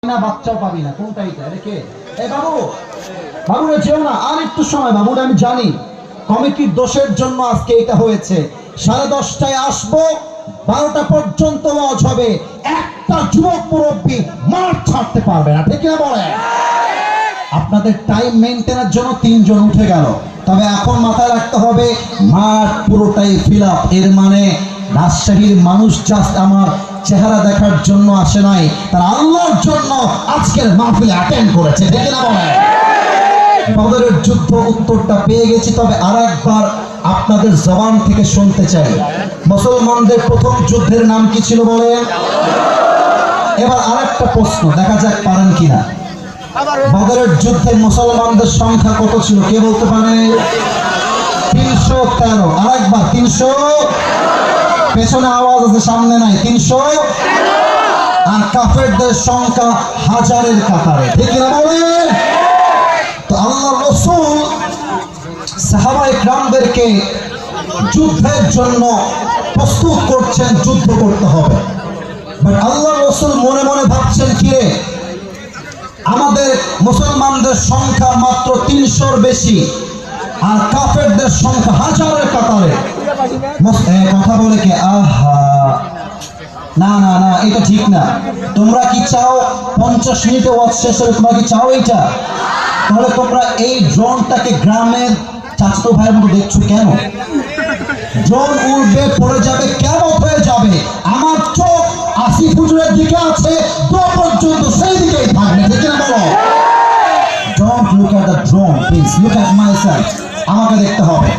না বাচ্চাও পাবি না, কোনটা এটা? এটা কে? এই বাবু, বাবুরে যেও না, আর একটু সময়। বাবুরে আমি জানি কমিটির দোষের জন্য আজকে এটা হয়েছে। 10:30টায় আসবো, 12টা পর্যন্ত ওয়াজ হবে। একটা যুবক মুরব্বী মাঠ ছাড়তে পারবে না, ঠিক না বলে? আপনাদের টাইম মেইনটেনের জন্য 3 জন উঠে গেল, তবে এখন মাথায় রাখতে হবে মাঠ পুরোটাই ফিল আপ। এর মানে রাজশাহীর মানুষ জাস্ট আমার চেহারা দেখার জন্য আসে নাই, তারা আল্লাহর জন্য আজকের মাহফিলে অ্যাটেন্ড করেছে, ঠিক না বলে? বদরের যুদ্ধ উত্তরটা পেয়ে গেছি, তবে আরেকবার আপনাদের জবান থেকে শুনতে চাই, মুসলমানদের প্রথম যুদ্ধের নাম কি ছিল বলেন? এবার আরেকটা প্রশ্ন, দেখা যাক পারেন কিনা। বদরের যুদ্ধে মুসলমানদের সংখ্যা কত ছিল, কে বলতে পারে? 313। আরেকবার 300, পেছনে আওয়াজ আছে সামনে নাই, 300। আর কাফেরদের সংখ্যা হাজারের কাতারে, ঠিক না বলেন? তো আল্লাহ রাসূল সাহাবায়ে কেরামদেরকে যুদ্ধের জন্য প্রস্তুত করছেন, যুদ্ধ করতে হবে। বাট আল্লাহ রাসূল মনে মনে ভাবছেন, কিরে আমাদের মুসলমানদের সংখ্যা মাত্র 300-র বেশি, আর কাফেরদের সংখ্যা হাজারের কাতারে। কথা বলে কে? আহা, না না না, এটা ঠিক না। তোমরা কি চাও 50 মিনিটে ওয়াজ শেষ হবে? তোমরা কি চাও এইটা? তাহলে তোমরা এই ড্রোনটাকে গ্রামের চাচাতো ভাইয়ের মতো দেখছো কেন? ড্রোন উড়বে, পড়ে যাবে, কেমন হয়ে যাবে। আমার চোখ আসিফ হুজুরের দিকে আছে, দোয়া পর্যন্ত সেই দিকেই থাকবে, ঠিক না বলো? Don't look at the drone, please look at myself. আমাকে দেখতে হবে।